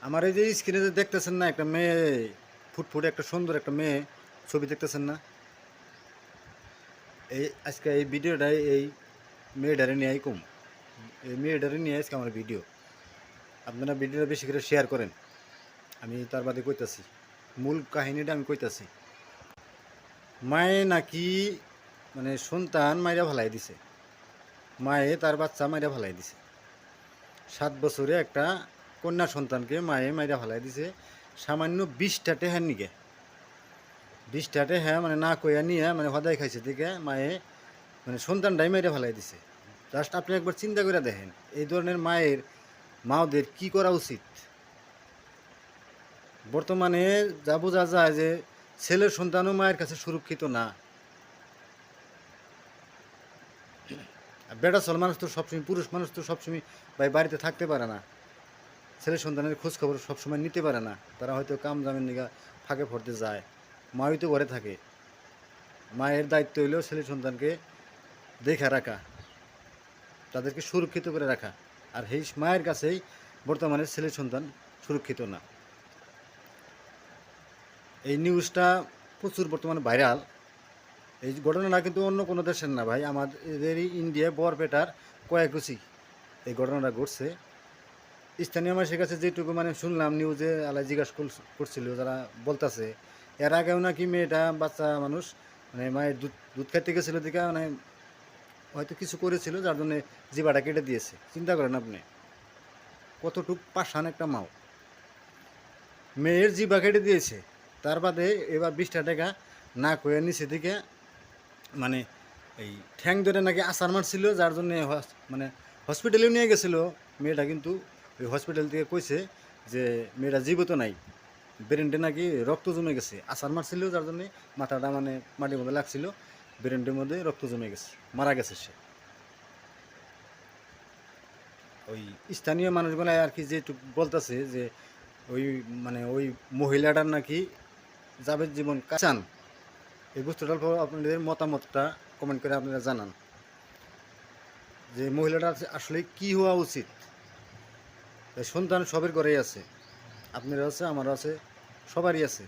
আমার এই যে স্ক্রিনে যে দেখতেছেন না, একটা মেয়ে ফুটফুটে একটা সুন্দর একটা মেয়ে ছবি দেখতেছেন না? এই আজকে এই ভিডিওটাই এই মেয়েটারে নিয়েই কম। এই মেয়েটারে নিয়ে আজকে আমার ভিডিও। আপনারা ভিডিওটা বেশি করে শেয়ার করেন। আমি তার বাদে কইতাছি, মূল কাহিনীটা আমি কইতাছি। মায়ে নাকি মানে সন্তান মাইরা ফালাই দিছে, মায়ে তার বাচ্চা মাইরা ফালাই দিছে। 7 বছরে একটা কন্যা সন্তানকে মায়ে মাইরা ফালাই দিছে সামান্য 20টা টেহার নিকে। 20টা টেহা মানে না কইয়া নিয়ে মানে হদায় খাইছে দিকে মায়ে মানে সন্তানটাই মেরে ফেলাই দিছে। জাস্ট আপনি একবার চিন্তা করে দেখেন, এই ধরনের মাওদের কি করা উচিত। বর্তমানে যা বোঝা যায় যে ছেলের সন্তানও মায়ের কাছে সুরক্ষিত না। বেটা ছেলে মানুষ তো সবসময়, পুরুষ মানুষ তো সবসময় বাড়িতে থাকতে পারে না, ছেলের সন্তানের খোঁজ খবর সবসময় নিতে পারে না। তারা হয়তো কাম জামের নিগা ফাঁকে ফরতে যায়, মাই তো ঘরে থাকে। মায়ের দায়িত্ব হইলেও ছেলের সন্তানকে দেখা রাখা, তাদেরকে সুরক্ষিত করে রাখা। আর এই মায়ের কাছেই বর্তমানে ছেলে সন্তান সুরক্ষিত না। এই নিউজটা প্রচুর বর্তমানে ভাইরাল। এই ঘটনাটা কিন্তু অন্য কোনো দেশের না ভাই, আমাদেরই ইন্ডিয়া বরপেটার কয়েকগুছি এই ঘটনাটা ঘটছে। স্থানীয় মানুষের কাছে যেটুকু মানে শুনলাম, নিউজে আলাই জিজ্ঞাসা করছিল, যারা বলতেছে এর আগেও নাকি মেয়েটা বাচ্চা মানুষ মানে মায়ের দুধ দুধ খাইতে গেছিলো দিকে মানে হয়তো কিছু করেছিল, যার জন্য জিবাটা কেটে দিয়েছে। চিন্তা করেন আপনি, কতটুক পাষাণ একটা মাও, মেয়ের জিবা কেটে দিয়েছে। তার বাদে এবার 20টা টাকা না কয়ে নিচে দিকে মানে এই ঠ্যাং ধরে নাকি আসার মারছিল, যার জন্য মানে হসপিটালেও নিয়ে গেছিলো মেয়েটা। কিন্তু ওই হসপিটাল থেকে কইছে যে মেয়েটা জীবিত নাই, ব্রেনটে নাকি রক্ত জমে গেছে। আসার মারছিল যার জন্যে মাথাটা মানে মাটির মধ্যে লাগছিল, ব্রেনটের মধ্যে রক্ত জমে গেছে, মারা গেছে সে। ওই স্থানীয় মানুষগুলো আর কি যেটুকু বলতেছে যে ওই মানে ওই মহিলাটার নাকি যাবজ্জীবন চান। এই বস্তুটার পর আপনাদের মতামতটা কমেন্ট করে আপনারা জানান যে মহিলাটার আসলে কি হওয়া উচিত। সন্তান সবের ঘরেই আছে, আপনারও আছে, আমারও আছে, সবারই আছে।